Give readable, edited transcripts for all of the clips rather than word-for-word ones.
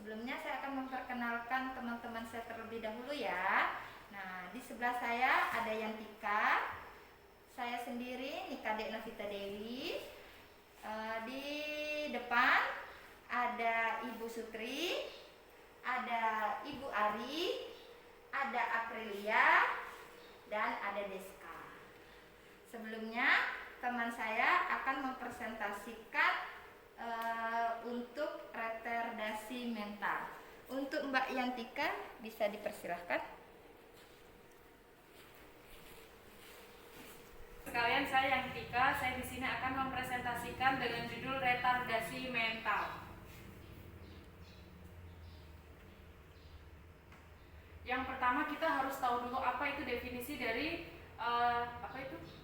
Sebelumnya saya akan memperkenalkan teman-teman saya terlebih dahulu ya. Nah, di sebelah saya ada Yantika, saya sendiri Nika Dek Novita Dewi. Di depan ada Ibu Sutri, ada Ibu Ari, ada Aprilia, dan ada Deska. Sebelumnya teman saya akan mempresentasikan untuk retardasi mental. Untuk Mbak Yantika bisa dipersilahkan. Sekalian, saya Yantika. Saya di sini akan mempresentasikan dengan judul retardasi mental. Yang pertama kita harus tahu dulu apa itu definisi dari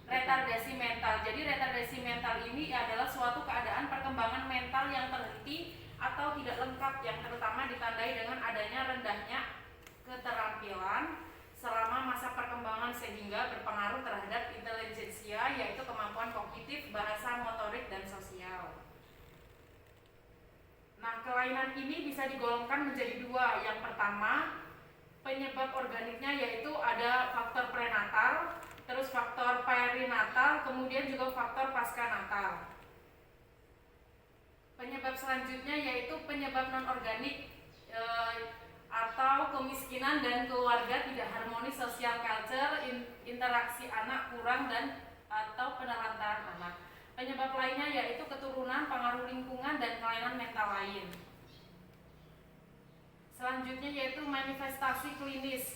retardasi mental. Jadi retardasi mental ini adalah suatu keadaan perkembangan mental yang terhenti atau tidak lengkap, yang terutama ditandai dengan adanya rendahnya keterampilan selama masa perkembangan sehingga berpengaruh terhadap intelijensia, yaitu kemampuan kognitif, bahasa, motorik, dan sosial. Nah, kelainan ini bisa digolongkan menjadi dua. Yang pertama, penyebab organiknya yaitu ada faktor prenatal, terus faktor perinatal, kemudian juga faktor pascanatal. Penyebab selanjutnya yaitu penyebab non-organik atau kemiskinan dan keluarga tidak harmonis, social culture, interaksi anak kurang, dan atau penelantaran anak. Penyebab lainnya yaitu keturunan, pengaruh lingkungan, dan kelainan mental lain. Selanjutnya yaitu manifestasi klinis.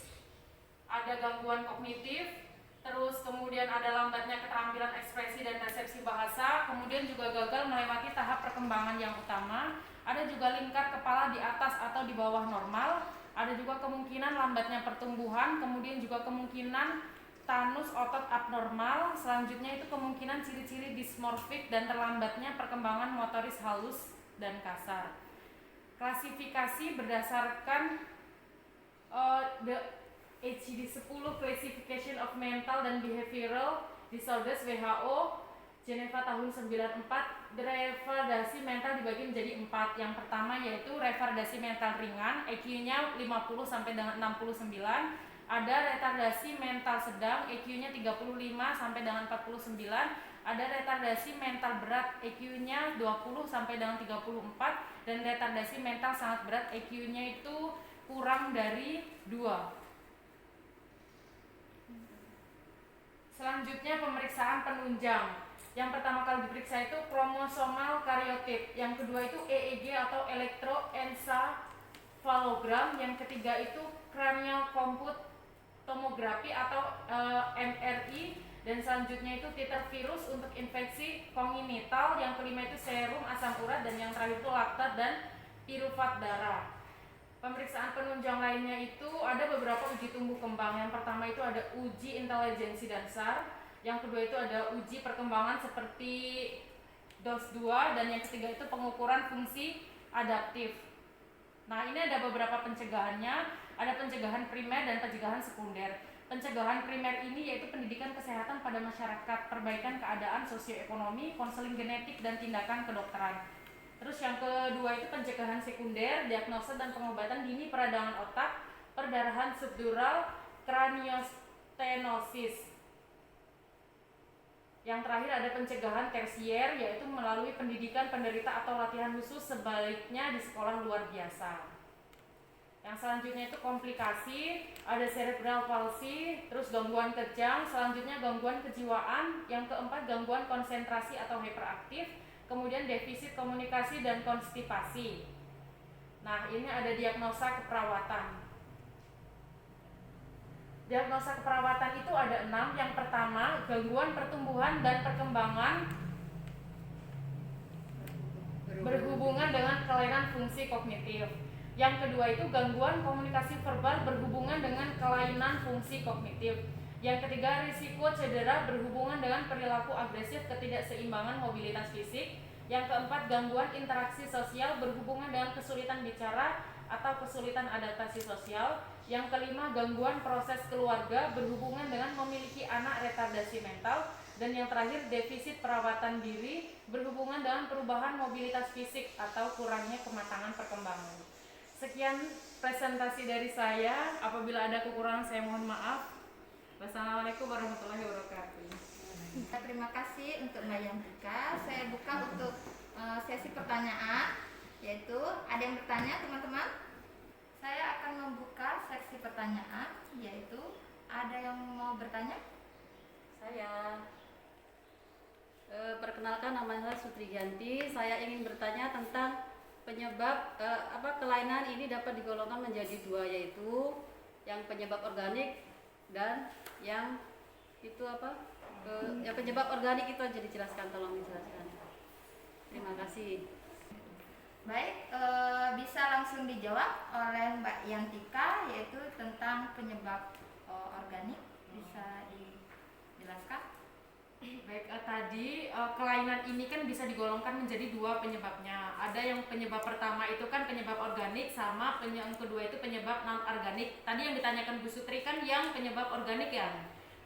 Ada gangguan kognitif, terus kemudian ada lambatnya keterampilan ekspresi dan resepsi bahasa, kemudian juga gagal melewati tahap perkembangan yang utama, ada juga lingkar kepala di atas atau di bawah normal, ada juga kemungkinan lambatnya pertumbuhan, kemudian juga kemungkinan tanus otot abnormal, selanjutnya itu kemungkinan ciri-ciri dysmorphik dan terlambatnya perkembangan motoris halus dan kasar. Klasifikasi berdasarkan the ICD-10 Classification of Mental and Behavioral Disorders WHO Geneva tahun 94. Retardasi mental dibagi menjadi 4. Yang pertama yaitu retardasi mental ringan, EQ-nya 50 sampai dengan 69. Ada retardasi mental sedang, EQ-nya 35 sampai dengan 49. Ada retardasi mental berat, EQ-nya 20 sampai dengan 34, dan retardasi mental sangat berat, EQ-nya itu kurang dari 2. Selanjutnya pemeriksaan penunjang. Yang pertama kali diperiksa itu kromosomal karyotip, yang kedua itu EEG atau elektroencephalogram, yang ketiga itu cranial compute tomografi atau MRI, dan selanjutnya itu titer virus untuk infeksi kongenital, yang kelima itu serum asam urat, dan yang terakhir itu laktat dan pirufat darah. Pemeriksaan penunjang lainnya itu ada beberapa uji tumbuh kembang. Yang pertama itu ada uji intelijensi dasar, yang kedua itu ada uji perkembangan seperti DOS-2, dan yang ketiga itu pengukuran fungsi adaptif. Nah, ini ada beberapa pencegahannya, ada pencegahan primer dan pencegahan sekunder. Pencegahan primer ini yaitu pendidikan kesehatan pada masyarakat, perbaikan keadaan sosioekonomi, konseling genetik, dan tindakan kedokteran. Terus yang kedua itu pencegahan sekunder, diagnosa dan pengobatan dini peradangan otak, perdarahan subdural, kraniostenosis. Yang terakhir ada pencegahan tersier, yaitu melalui pendidikan penderita atau latihan khusus, sebaliknya di sekolah luar biasa. Yang selanjutnya itu komplikasi, ada cerebral palsy, terus gangguan kejang, selanjutnya gangguan kejiwaan, yang keempat gangguan konsentrasi atau hiperaktif, kemudian defisit komunikasi dan konstipasi. Nah, ini ada diagnosa keperawatan. Diagnosa keperawatan itu ada 6. Yang pertama, gangguan pertumbuhan dan perkembangan berhubungan dengan kelainan fungsi kognitif. Yang kedua itu gangguan komunikasi verbal berhubungan dengan kelainan fungsi kognitif. Yang ketiga, risiko cedera berhubungan dengan perilaku agresif, ketidakseimbangan mobilitas fisik. Yang keempat, gangguan interaksi sosial berhubungan dengan kesulitan bicara atau kesulitan adaptasi sosial. Yang kelima, gangguan proses keluarga berhubungan dengan memiliki anak retardasi mental. Dan yang terakhir, defisit perawatan diri berhubungan dengan perubahan mobilitas fisik atau kurangnya kematangan perkembangan. Sekian presentasi dari saya. Apabila ada kekurangan saya mohon maaf. Wassalamualaikum warahmatullahi wabarakatuh. Terima kasih untuk Mbak Yantika. Saya buka untuk sesi pertanyaan, yaitu ada yang bertanya teman-teman? Saya akan membuka sesi pertanyaan, yaitu ada yang mau bertanya? Saya perkenalkan, nama saya Sutriyanti. Saya ingin bertanya tentang penyebab kelainan ini dapat digolongkan menjadi dua, yaitu yang penyebab organik dan yang itu yang penyebab organik itu aja dijelaskan, tolong dijelaskan. Terima kasih. Baik, bisa langsung dijawab oleh Mbak Yantika, yaitu tentang penyebab organik. Bisa dijelaskan? Baik, tadi kelainan ini kan bisa digolongkan menjadi dua penyebabnya. Ada yang penyebab pertama itu kan penyebab organik, sama yang kedua itu penyebab non organik. Tadi yang ditanyakan Bu Sutri kan yang penyebab organik ya.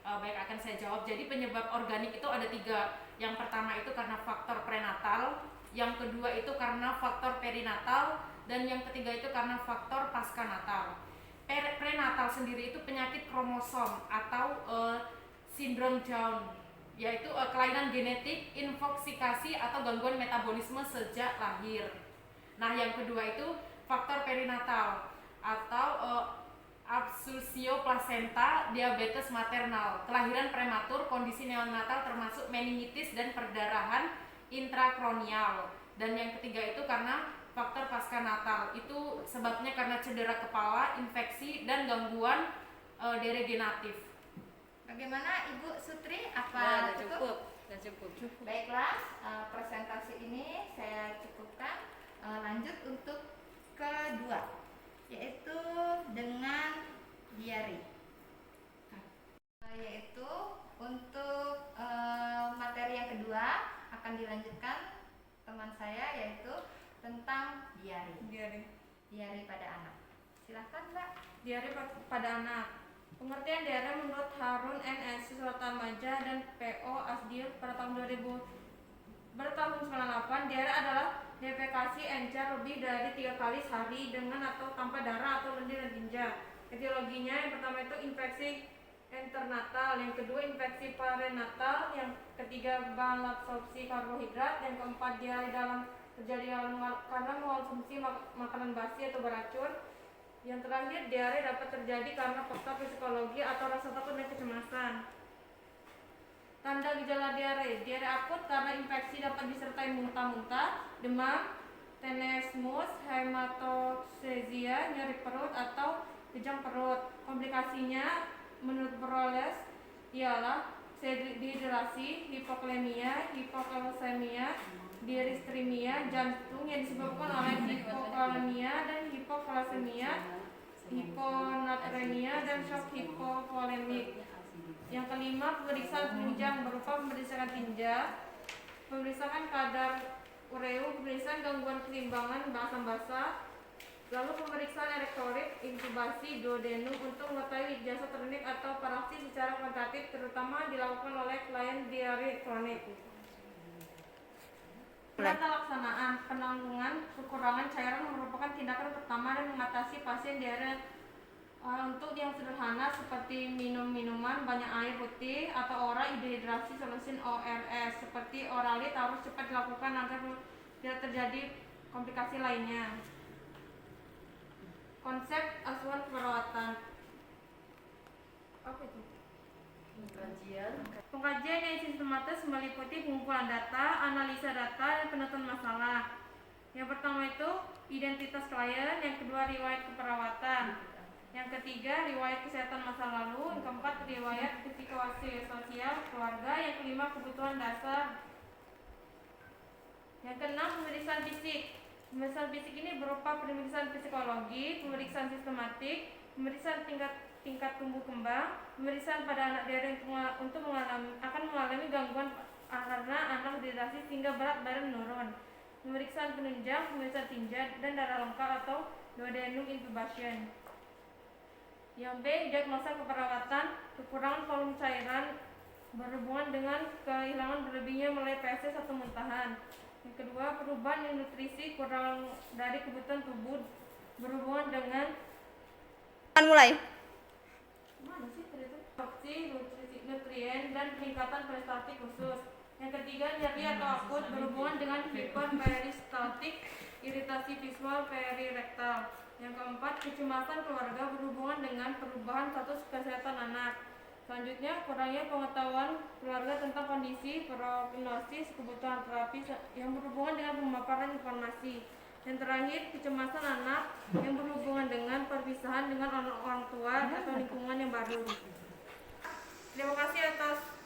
Baik, akan saya jawab. Jadi penyebab organik itu ada tiga. Yang pertama itu karena faktor prenatal, yang kedua itu karena faktor perinatal, dan yang ketiga itu karena faktor paskanatal. Prenatal sendiri itu penyakit kromosom atau sindrom Down, yaitu kelainan genetik, infoksikasi atau gangguan metabolisme sejak lahir. Nah, yang kedua itu faktor perinatal atau absusio plasenta, diabetes maternal, kelahiran prematur, kondisi neonatal termasuk meningitis dan perdarahan intrakronial. Dan yang ketiga itu karena faktor paskanatal, itu sebabnya karena cedera kepala, infeksi, dan gangguan degeneratif. Bagaimana Ibu Sutri? Ya, Apa cukup? Sudah cukup. Baiklah, presentasi ini saya cukupkan. Lanjut untuk kedua, yaitu dengan diare. Yaitu untuk materi yang kedua akan dilanjutkan teman saya, yaitu tentang diare. Diare pada anak. Silahkan Mbak. Diare pada anak. Pengertian diare menurut Harun N. S. Suratamaja dan P.O. Asdir pada tahun 98, diare adalah defekasi encer lebih dari 3 kali sehari dengan atau tanpa darah atau lendir dan tinja. Etiologinya yang pertama itu infeksi internatal, yang kedua infeksi parenatal, yang ketiga malabsorpsi karbohidrat, yang keempat diare terjadi karena mengonsumsi makanan basi atau beracun. Yang terakhir, diare dapat terjadi karena faktor psikologi atau rasa takut dan kecemasan. Tanda gejala diare. Diare akut karena infeksi dapat disertai muntah-muntah, demam, tenesmus, hematoksesia, nyeri perut atau kejang perut. Komplikasinya menurut Proles ialah dehidrasi, hipoklemia, hipokalsemia, diaristemia jantung yang disebabkan oleh hipokalemia dan hipokalsemia, hiponatremia, dan shock hipovolemik. Yang kelima, pemeriksaan penunjang berupa pemeriksaan tinja, pemeriksaan kadar ureum, pemeriksaan gangguan keseimbangan asam basa, lalu pemeriksaan elektrolit, intubasi duodenum untuk mengetahui jasa kronik atau parasit secara kuantitatif, terutama dilakukan oleh klien diare kronik. Tata laksanaan penanggungan kekurangan cairan merupakan tindakan pertama dan mengatasi pasien diare. Untuk yang sederhana seperti minum minuman banyak air putih atau oral dehidrasi solusi ORS seperti oralit harus cepat dilakukan agar tidak terjadi komplikasi lainnya. Konsep asuhan perawatan. Apa itu? Pengkajian yang sistematis meliputi pengumpulan data, analisa data, dan penentuan masalah. Yang pertama itu identitas klien, yang kedua riwayat keperawatan, yang ketiga riwayat kesehatan masa lalu, yang keempat riwayat psikososial keluarga, yang kelima kebutuhan dasar, yang keenam pemeriksaan fisik. Pemeriksaan fisik ini berupa pemeriksaan psikologi, pemeriksaan sistematik, pemeriksaan tingkat tumbuh kembang, pemeriksaan pada anak diare untuk akan mengalami gangguan karena anak dehidrasi sehingga berat badan menurun, pemeriksaan penunjang, pemeriksaan tinja, dan darah lengkap atau duodenum intubation. Yang B, diagnosa keperawatan, kekurangan volume cairan berhubungan dengan kehilangan berlebihnya melalui PSS atau muntahan. Yang kedua, perubahan nutrisi kurang dari kebutuhan tubuh berhubungan dengan Mulai. mana sih ternyata absorpsi nutrien dan peningkatan prestasi khusus. Yang ketiga, nyeri atau akut berhubungan dengan hiperperistaltik iritasi visual perirektal. Yang keempat, kecemasan keluarga berhubungan dengan perubahan status kesehatan anak. Selanjutnya, kurangnya pengetahuan keluarga tentang kondisi, prognosis, kebutuhan terapi yang berhubungan dengan pemaparan informasi. Yang terakhir, kecemasan anak yang berhubungan dengan perpisahan dengan orang tua atau lingkungan yang baru. Terima kasih atas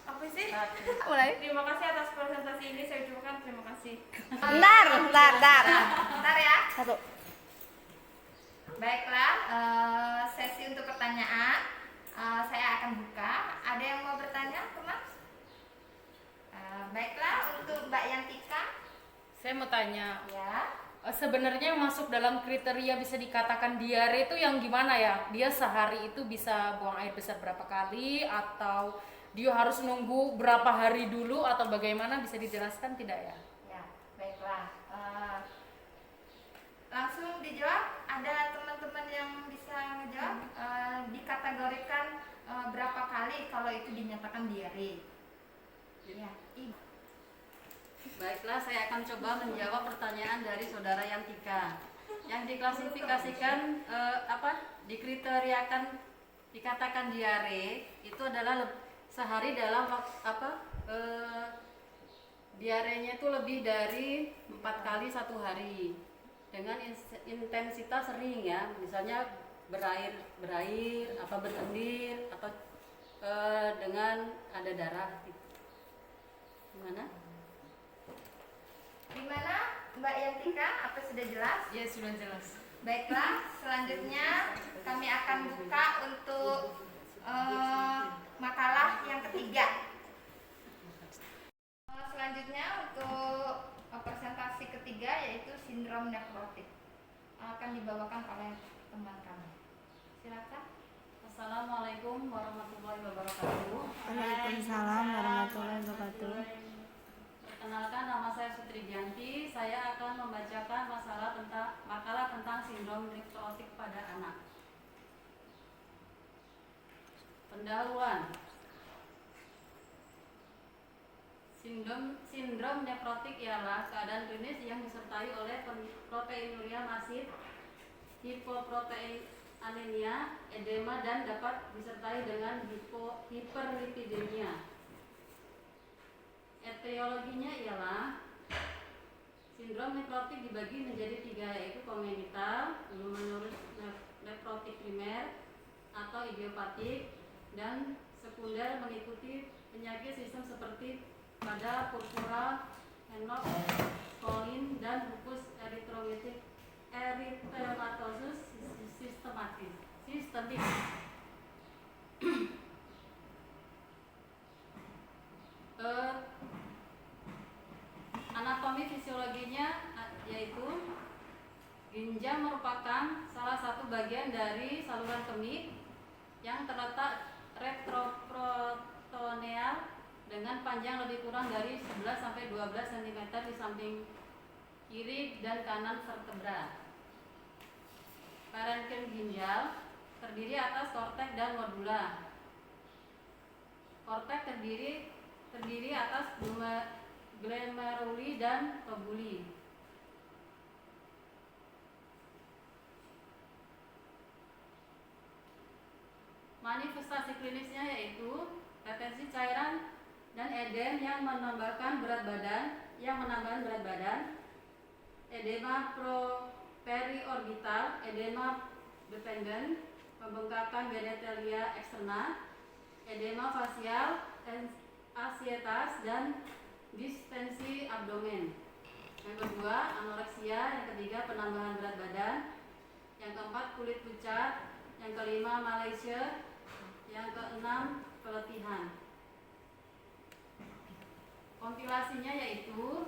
Mulai. Terima kasih atas presentasi ini, saya ucapkan terima kasih. Bentar ya. Satu. Baiklah, sesi untuk pertanyaan saya akan buka. Ada yang mau bertanya, teman? Baiklah, untuk Mbak Yantika. Saya mau tanya, Ya. sebenarnya yang masuk dalam kriteria bisa dikatakan diare itu yang gimana ya? Dia sehari itu bisa buang air besar berapa kali, atau dia harus nunggu berapa hari dulu, atau bagaimana, bisa dijelaskan tidak ya? Ya, baiklah. Langsung dijawab. Ada teman-teman yang bisa menjawab. Dikategorikan berapa kali kalau itu dinyatakan diare? Ya. Baiklah, saya akan coba menjawab pertanyaan dari saudara Yantika. Yang diklasifikasikan dikriteriakan dikatakan diare itu adalah sehari dalam diarenya itu lebih dari 4 kali satu hari dengan intensitas sering ya, misalnya berair atau berlendir atau dengan ada darah gitu. Gimana? Gimana Mbak Yantika? Apa sudah jelas? Ya, sudah jelas. Baiklah, selanjutnya kami akan buka untuk makalah yang ketiga. Selanjutnya untuk presentasi ketiga yaitu sindrom nekrotik akan dibawakan oleh teman kami. Silakan. Assalamualaikum warahmatullahi wabarakatuh. Waalaikumsalam warahmatullahi wabarakatuh. Perkenalkan, nama saya Sutrigianti. Saya akan membacakan makalah tentang sindrom nekrotik pada anak. Pendahuluan. Sindrom nekrotik ialah keadaan klinis yang disertai oleh proteinuria masif, hipoproteinemia, edema, dan dapat disertai dengan hiperlipidemia. Etiologinya ialah sindrom nekrotik dibagi menjadi 3, yaitu kongenital, glomerulus nekrotik primer atau idiopatik, dan sekunder mengikuti penyakit sistem seperti pada purpura, henok, kolin, dan lupus erythematosus sistemik. Anatomi fisiologinya yaitu ginjal merupakan salah satu bagian dari saluran kemih yang terletak retroperitoneal dengan panjang lebih kurang dari 11-12 cm di samping kiri dan kanan vertebra. Parenkim ginjal terdiri atas korteks dan nodula. Korteks terdiri atas glomeruli dan lobuli. Manifestasi klinisnya yaitu retensi cairan dan edem yang menambahkan berat badan, edema periorbital, edema dependent, pembengkakan genitalia eksterna, edema fasial, asietas, dan distensi abdomen. Yang kedua, anoreksia. Yang ketiga, penambahan berat badan. Yang keempat, kulit pucat. Yang kelima, Malaysia. Yang keenam, keletihan. Kompilasinya yaitu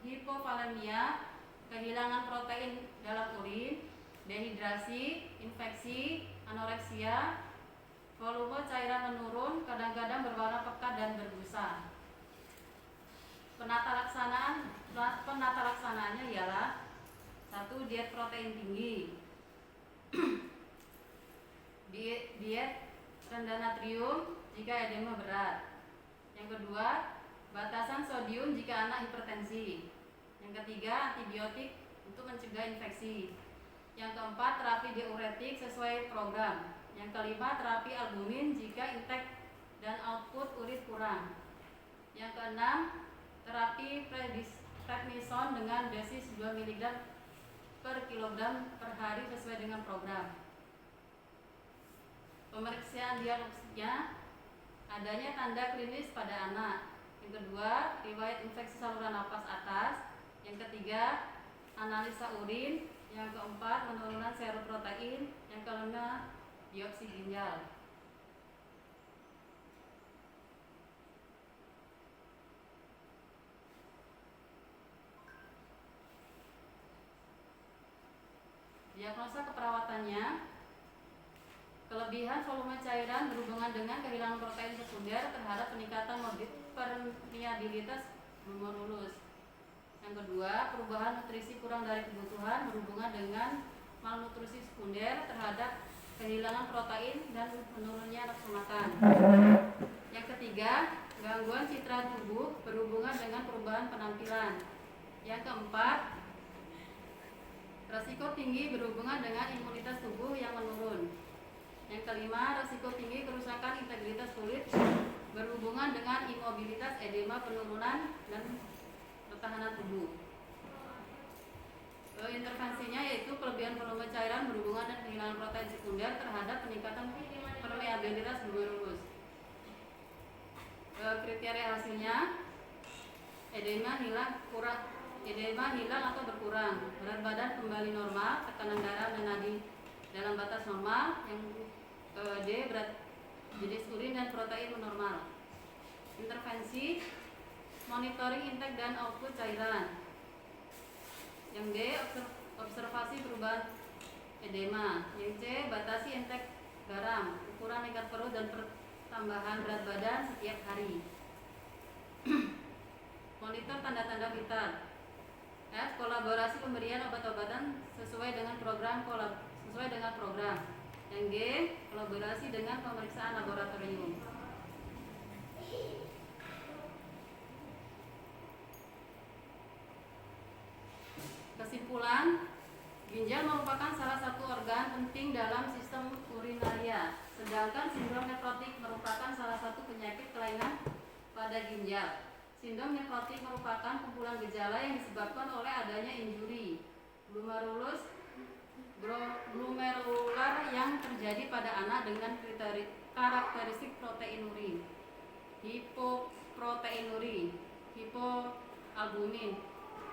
hipovolemia, kehilangan protein dalam urin, dehidrasi, infeksi, anoreksia, volume cairan menurun, kadang-kadang berwarna pekat dan berbusa. Penata laksanaannya ialah 1. diet protein tinggi, diet rendah natrium jika edema berat. Yang kedua, batasan sodium jika anak hipertensi. Yang ketiga, antibiotik untuk mencegah infeksi. Yang keempat, terapi diuretik sesuai program. Yang kelima, terapi albumin jika intake dan output urin kurang. Yang keenam, terapi prednisone dengan dosis 2 mg per kilogram per hari sesuai dengan program. Pemeriksaan diagnosisnya, adanya tanda klinis pada anak. Yang kedua, riwayat infeksi saluran napas atas. Yang ketiga, analisa urin. Yang keempat, penurunan seroprotein. Yang kelima, biopsi ginjal. Diagnosa keperawatannya, kelebihan volume cairan berhubungan dengan kehilangan protein sekunder terhadap peningkatan permeabilitas glomerulus. Yang kedua, perubahan nutrisi kurang dari kebutuhan berhubungan dengan malnutrisi sekunder terhadap kehilangan protein dan menurunnya nafsu makan. Yang ketiga, gangguan citra tubuh berhubungan dengan perubahan penampilan. Yang keempat, resiko tinggi berhubungan dengan imunitas tubuh yang menurun. Yang kelima, resiko tinggi kerusakan integritas kulit berhubungan dengan imobilitas, edema, penurunan dan ketahanan tubuh. Intervensinya yaitu kelebihan volume cairan berhubungan dengan kehilangan protein sekunder terhadap peningkatan permeabilitas glomerulus. Kriteria hasilnya, edema hilang atau berkurang, berat badan kembali normal, tekanan darah dan nadi dalam batas normal. Yang D, berat jenis urin dan protein normal. Intervensi, monitoring intake dan output cairan. Yang D, observasi perubahan edema. Yang C, batasi intake garam, ukuran lingkar perut dan pertambahan berat badan setiap hari. Monitor tanda-tanda vital. F, kolaborasi pemberian obat-obatan sesuai dengan program. Yang G, kolaborasi dengan pemeriksaan laboratorium. Kesimpulan, ginjal merupakan salah satu organ penting dalam sistem urinaria, sedangkan sindrom nefrotik merupakan salah satu penyakit kelainan pada ginjal. Sindrom nefrotik merupakan kumpulan gejala yang disebabkan oleh adanya injuri glomerular yang terjadi pada anak dengan karakteristik proteinuria, hipoproteinuria, hipoalbumin,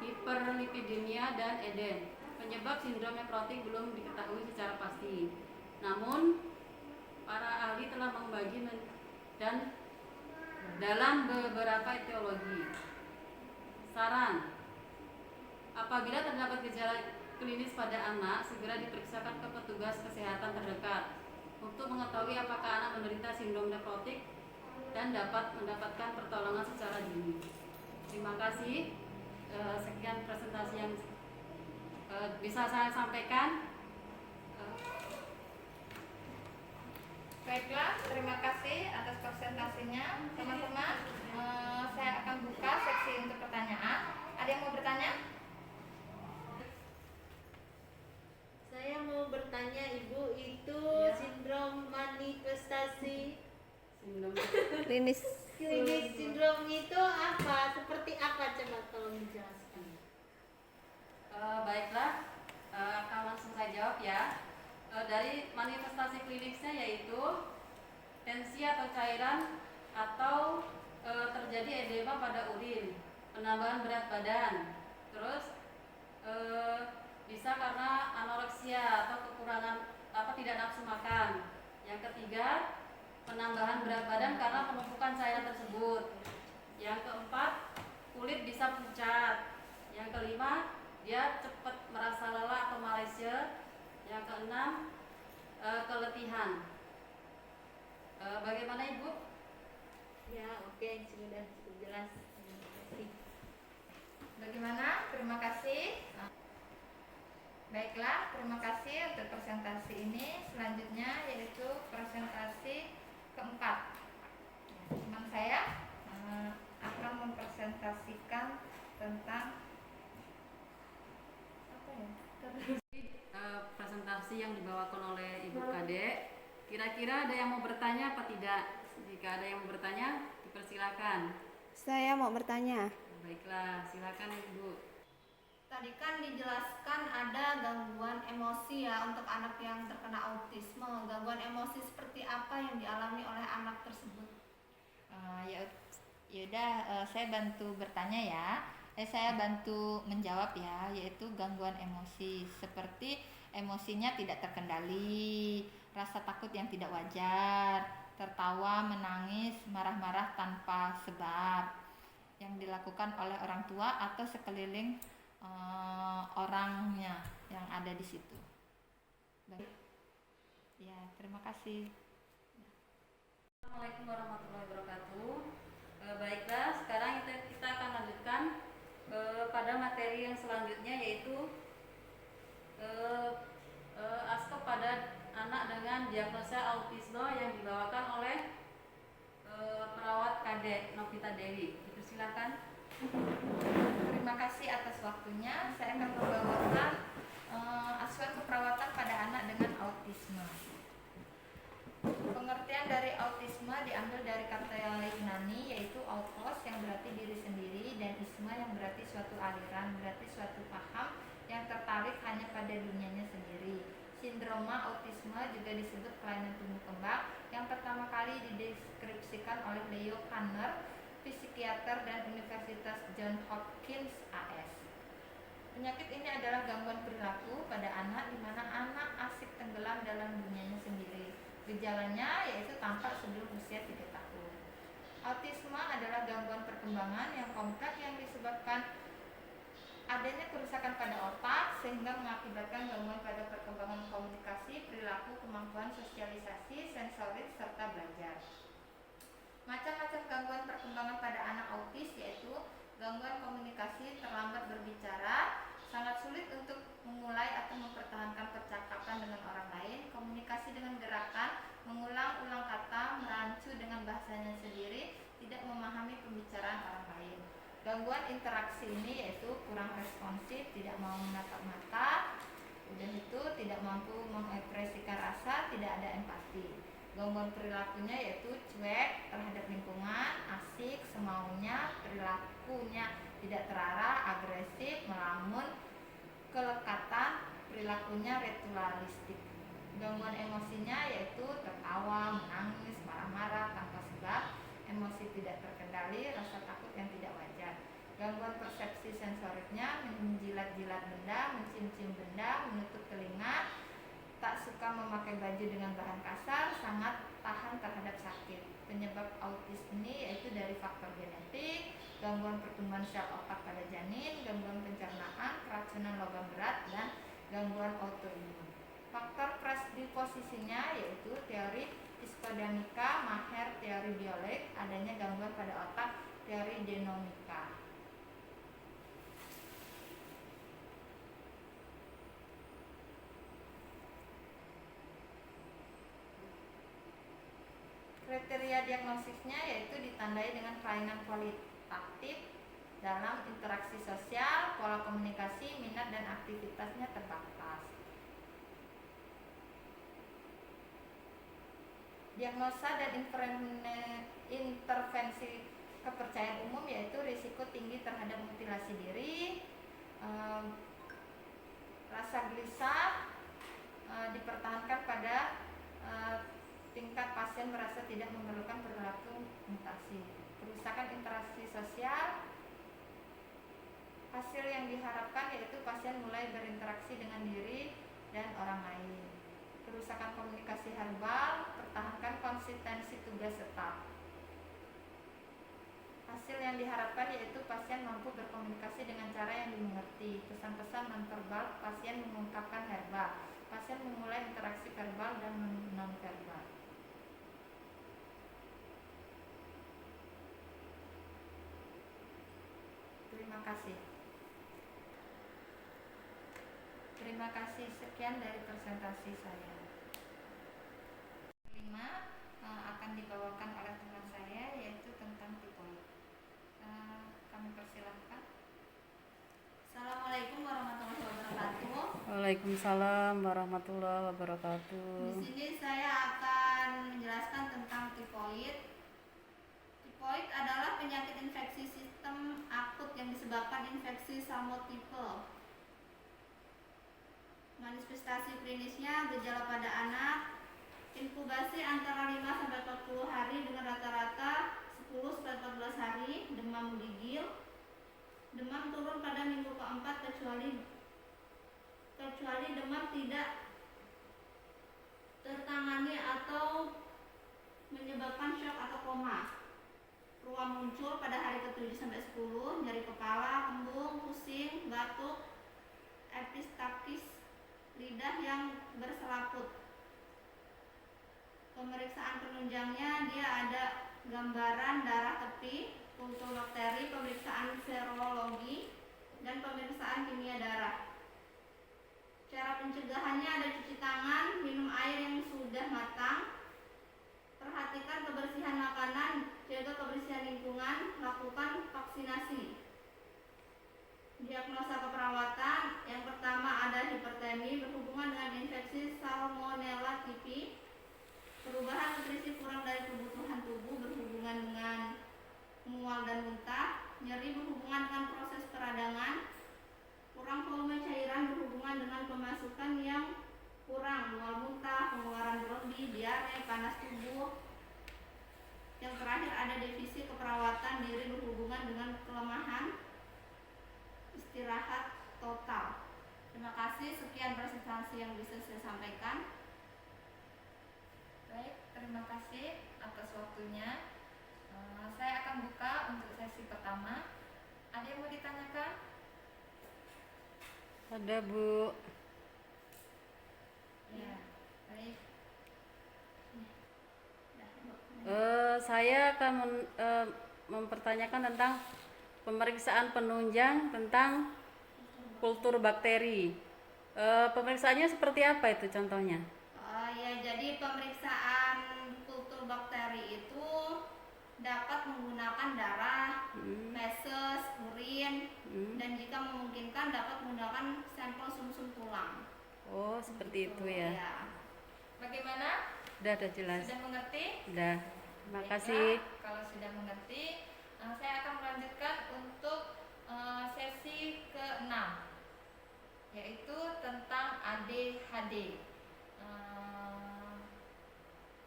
hiperlipidemia, dan eden. Penyebab sindrom nefrotik belum diketahui secara pasti. Namun, para ahli telah membagi dan dalam beberapa etiologi. Saran: apabila terdapat gejala klinis pada anak, segera diperiksakan ke petugas kesehatan terdekat untuk mengetahui apakah anak menderita sindrom nefrotik dan dapat mendapatkan pertolongan secara dini. Terima kasih. Sekian presentasi yang bisa saya sampaikan. Baiklah, terima kasih atas presentasinya, teman-teman. Saya akan buka seksi untuk pertanyaan. Ada yang mau bertanya? Saya mau bertanya, Ibu, itu Ya. sindrom manifestasi Klinis. klinis sindrom itu apa? Seperti apa? Coba tolong dijelaskan. Baiklah, akan langsung saya jawab ya. Dari manifestasi klinisnya yaitu tensi atau cairan atau terjadi edema pada urin, penambahan berat badan, terus bisa karena anoreksia atau kekurangan tidak nafsu makan. Yang ketiga, penambahan berat badan karena penumpukan cairan tersebut. Yang keempat, kulit bisa pucat. Yang kelima, dia cepat merasa lelah atau malaysia. Yang keenam, keletihan. Bagaimana Ibu? Ya, oke, sudah cukup jelas. Terima kasih. Bagaimana? Terima kasih. Baiklah, terima kasih untuk presentasi ini. Selanjutnya yaitu presentasi keempat. Teman saya akan mempresentasikan tentang apa ya? Presentasi yang dibawakan oleh Ibu Kadek. Kira-kira ada yang mau bertanya apa tidak? Jika ada yang mau bertanya, dipersilakan. Saya mau bertanya. Baiklah, silakan Ibu. Tadi kan dijelaskan ada gangguan emosi ya untuk anak yang terkena autisme. Gangguan emosi seperti apa yang dialami oleh anak tersebut? Saya bantu bertanya ya. Saya bantu menjawab ya, yaitu gangguan emosi seperti emosinya tidak terkendali, rasa takut yang tidak wajar, tertawa, menangis, marah-marah tanpa sebab yang dilakukan oleh orang tua atau sekeliling orangnya yang ada di situ. Baik. Ya, terima kasih. Assalamualaikum warahmatullahi wabarakatuh. Baiklah, sekarang kita akan lanjutkan pada materi yang selanjutnya, yaitu aspek pada anak dengan diagnosa autisme yang dibawakan oleh perawat Kadek Novita Dewi. Silakan. Terima kasih atas waktunya. Saya akan membawakan aspek keperawatan pada anak dengan autisme. Pengertian dari autisme diambil dari kata Yunani, yaitu autos yang berarti diri sendiri dan isma yang berarti suatu aliran, berarti suatu paham yang tertarik hanya pada dunianya sendiri. Sindroma autisme juga disebut kelainan tumbuh kembang yang pertama kali dideskripsikan oleh Leo Kanner, psikiater dan Universitas Johns Hopkins AS. Penyakit ini adalah gangguan perilaku pada anak di mana anak asik tenggelam dalam dunianya sendiri. Gejalanya yaitu tampak sebelum usia 3 tahun. Autisme adalah gangguan perkembangan yang kompleks yang disebabkan adanya kerusakan pada otak sehingga mengakibatkan gangguan pada perkembangan komunikasi, perilaku, kemampuan sosialisasi, sensorik, serta belajar. Macam-macam gangguan perkembangan pada anak autis yaitu gangguan komunikasi, terlambat berbicara, sangat sulit untuk memulai atau mempertahankan percakapan dengan orang lain, komunikasi dengan gerakan, mengulang-ulang kata, merancu dengan bahasanya sendiri, tidak memahami pembicaraan orang lain. Gangguan interaksi ini yaitu kurang responsif, tidak mau menatap mata, udah itu tidak mampu mengekspresikan rasa, tidak ada empati. Gangguan perilakunya yaitu cuek terhadap lingkungan, asik, semaunya, perilakunya tidak terarah, agresif, melamun, kelekatan, perilakunya ritualistik. Gangguan emosinya yaitu tertawa, menangis, marah-marah tanpa sebab, emosi tidak terkendali, rasa takut yang tidak wajar. Gangguan persepsi sensoriknya menjilat-jilat benda, mencium-cium benda, menutup telinga, tak suka memakai baju dengan bahan kasar, sangat tahan terhadap sakit. Penyebab autis ini yaitu dari faktor genetik, gangguan pertumbuhan sel otak pada janin, gangguan pencernaan, keracunan logam berat, dan gangguan autoimun. Faktor predisposisinya yaitu teori psikodinamika, Maher teori bioleg, adanya gangguan pada otak, teori genomika. Kriteria diagnosisnya yaitu ditandai dengan kelainan kualitatif dalam interaksi sosial, pola komunikasi, minat dan aktivitasnya terbatas. Diagnosa dan intervensi kepercayaan umum yaitu risiko tinggi terhadap mutilasi diri, rasa gelisah dipertahankan pada tingkat pasien merasa tidak memerlukan perilaku mutasi. Kerusakan interaksi sosial, hasil yang diharapkan yaitu pasien mulai berinteraksi dengan diri dan orang lain. Kerusakan komunikasi verbal, pertahankan konsistensi tugas tetap. Hasil yang diharapkan yaitu pasien mampu berkomunikasi dengan cara yang dimengerti. Pesan-pesan nonverbal, pasien mengungkapkan verbal. Pasien memulai interaksi verbal dan nonverbal. Terima kasih. terima kasih. Sekian dari presentasi saya. Kelima akan dibawakan oleh teman saya, yaitu tentang tipoid. Kami persilahkan. Assalamualaikum warahmatullahi wabarakatuh. Waalaikumsalam warahmatullahi Di wabarakatuh. sini saya akan menjelaskan tentang tipoid. Tipoid adalah penyakit infeksi sistem akut yang disebabkan infeksi salmontipe. Manifestasi klinisnya gejala pada anak, inkubasi antara 5-40 hari dengan rata-rata 10-14 hari, demam menggigil, demam turun pada minggu keempat kecuali demam tidak tertangani atau menyebabkan shock atau koma. Ruam muncul pada hari ke-7-10, nyeri kepala, kembung, pusing, batuk, epistaxis, lidah yang berselaput. Pemeriksaan penunjangnya dia ada gambaran darah tepi, kultur bakteri, pemeriksaan serologi, dan pemeriksaan kimia darah. Cara pencegahannya ada cuci tangan, minum air yang sudah matang, perhatikan kebersihan makanan, jaga kebersihan lingkungan, lakukan vaksinasi. Diagnosa keperawatan yang pertama ada hipertemi berhubungan dengan infeksi Salmonella typhi, perubahan nutrisi kurang dari kebutuhan tubuh berhubungan dengan mual dan muntah, nyeri berhubungan dengan proses peradangan, kurang volume cairan berhubungan dengan pemasukan yang kurang, mual muntah, pengeluaran berlebih, diare, panas tubuh. Yang terakhir ada defisit keperawatan diri berhubungan dengan kelemahan, istirahat total. Terima kasih, sekian presentasi yang bisa saya sampaikan. Baik, terima kasih atas waktunya. Saya akan buka untuk sesi pertama. Ada yang mau ditanyakan? Ada Bu. Ya, baik. Saya akan mempertanyakan tentang pemeriksaan penunjang tentang kultur bakteri. Pemeriksaannya seperti apa itu contohnya? Ya, jadi pemeriksaan kultur bakteri itu dapat menggunakan darah, feses, urin, dan jika memungkinkan dapat menggunakan sampel sumsum tulang. Oh, seperti itu ya. Ya. Bagaimana? Udah jelas. Sudah mengerti? Udah. Terima Baiklah, kasih. kalau sudah mengerti, saya akan melanjutkan untuk sesi ke-6, yaitu tentang ADHD.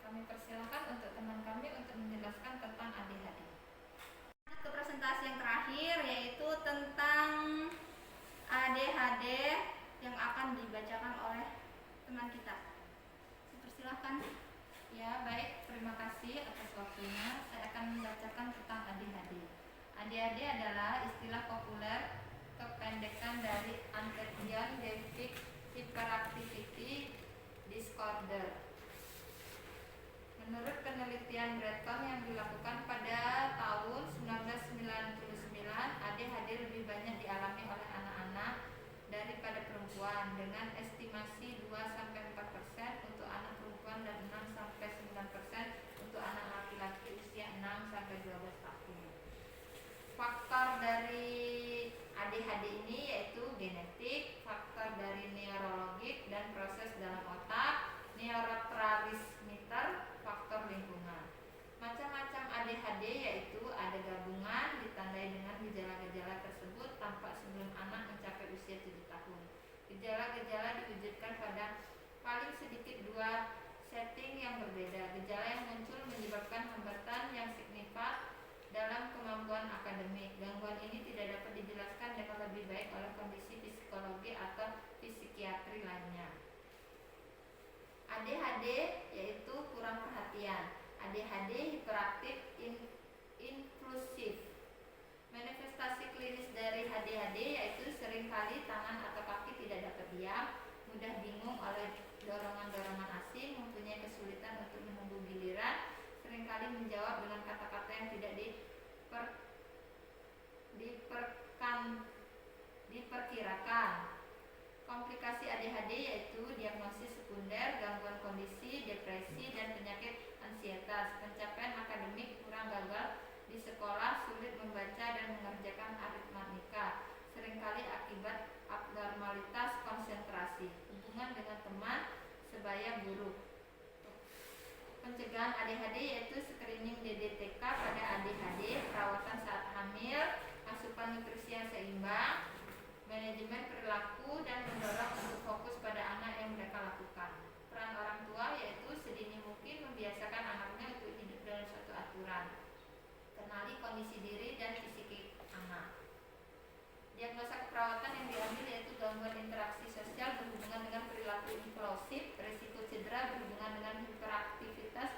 Kami persilahkan untuk teman kami untuk menjelaskan tentang ADHD. Ke presentasi yang terakhir, yaitu tentang ADHD yang akan dibacakan oleh teman kita. Persilahkan. Ya, baik, terima kasih atas waktunya. Saya akan membacakan tentang ADHD. ADHD adalah istilah populer kependekan dari Attention Deficit Hyperactivity Disorder. Menurut penelitian Breton yang dilakukan pada tahun 1999, ADHD lebih banyak dialami oleh anak-anak daripada perempuan, dengan estimasi 2-4% untuk anak perempuan dan 6-9% untuk anak laki-laki usia 6-12 tahun. Faktor dari ADHD ini yaitu genetik, faktor dari neurologik dan proses dalam otak, neurotransmitter, faktor lingkungan. Macam-macam ADHD yaitu ada gabungan ditandai dengan gejala-gejala tersebut tampak sebelum anak mencapai usia 7 tahun. Gejala-gejala diwujudkan pada paling sedikit 2 setting yang berbeda. Gejala yang muncul menyebabkan hambatan yang signifikan dalam kemampuan akademik. Gangguan ini tidak dapat dijelaskan dengan lebih baik oleh kondisi psikologi atau psikiatri lainnya. ADHD yaitu kurang perhatian. ADHD hiperaktif inklusif. Manifestasi klinis dari ADHD yaitu seringkali tangan atau kaki tidak dapat diam, mudah bingung oleh dorongan-dorongan asing, mempunyai kesulitan untuk menunggu giliran, seringkali menjawab dengan kata-kata yang tidak diperkirakan. komplikasi ADHD yaitu diagnosis sekunder, gangguan kondisi, depresi, dan penyakit ansietas. Pencapaian akademik kurang gagal di sekolah, sulit membaca dan mengerjakan aritmatika, seringkali akibat abnormalitas konsentrasi, hubungan dengan teman sebaya buruk. Pencegahan ADHD yaitu screening DDTK pada ADHD, perawatan saat hamil, asupan nutrisi yang seimbang, manajemen perilaku, dan mendorong untuk fokus pada anak yang mereka lakukan. Peran orang tua yaitu sedini mungkin membiasakan anaknya untuk hidup dalam suatu aturan. Kenali kondisi diri dan fisik anak. Diagnosa keperawatan yang diambil yaitu gangguan interaksi sosial berhubungan dengan perilaku implosif, risiko cedera berhubungan dengan hiperaktivitas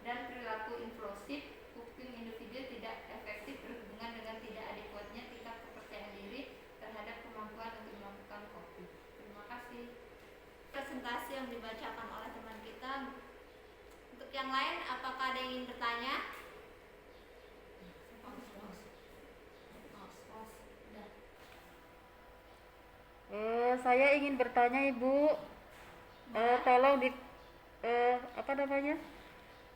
dan perilaku implosif, coping individu tidak efektif berhubungan dengan tidak adekuatnya tingkat kepercayaan diri terhadap kemampuan untuk melakukan coping. Terima kasih. Presentasi yang dibacakan oleh teman kita. Untuk yang lain, apakah ada yang ingin bertanya? Saya ingin bertanya Ibu, tolong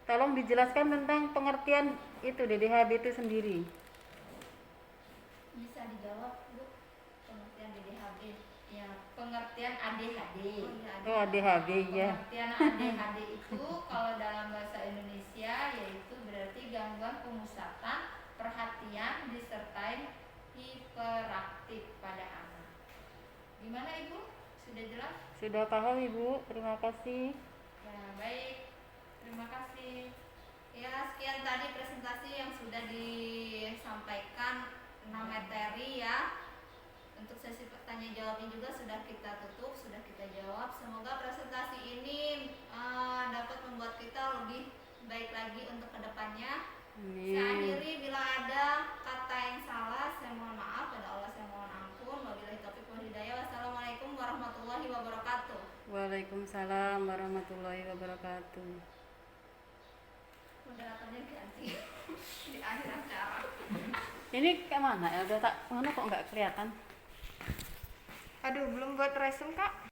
tolong dijelaskan tentang pengertian itu DDHB itu sendiri. Bisa dijawab, Bu? Pengertian DDHB. Ya, pengertian ADHD. Oh, ADHD ya. Pengertian ADHD itu kalau dalam bahasa Indonesia yaitu berarti gangguan pemusatan perhatian disertai hiperaktif pada anak. Gimana Ibu? Sudah jelas? Sudah paham Ibu, terima kasih. Ya, baik. Terima kasih. Ya, sekian tadi presentasi yang sudah disampaikan 6 materi ya. Untuk sesi pertanyaan jawabnya juga sudah kita tutup, sudah kita jawab. Semoga presentasi ini dapat membuat kita lebih baik lagi untuk kedepannya. Saya akhiri, bila ada kata yang salah saya mohon maaf, pada Allah saya mohon ampun. Wabillahi taufiq wal hidayah. Wassalamualaikum warahmatullahi wabarakatuh. Waalaikumsalam warahmatullahi wabarakatuh. Moderatornya ganti di akhir acara. Ini kayak mana ya? Udah tak mana kok nggak kelihatan? Aduh, belum buat resume Kak.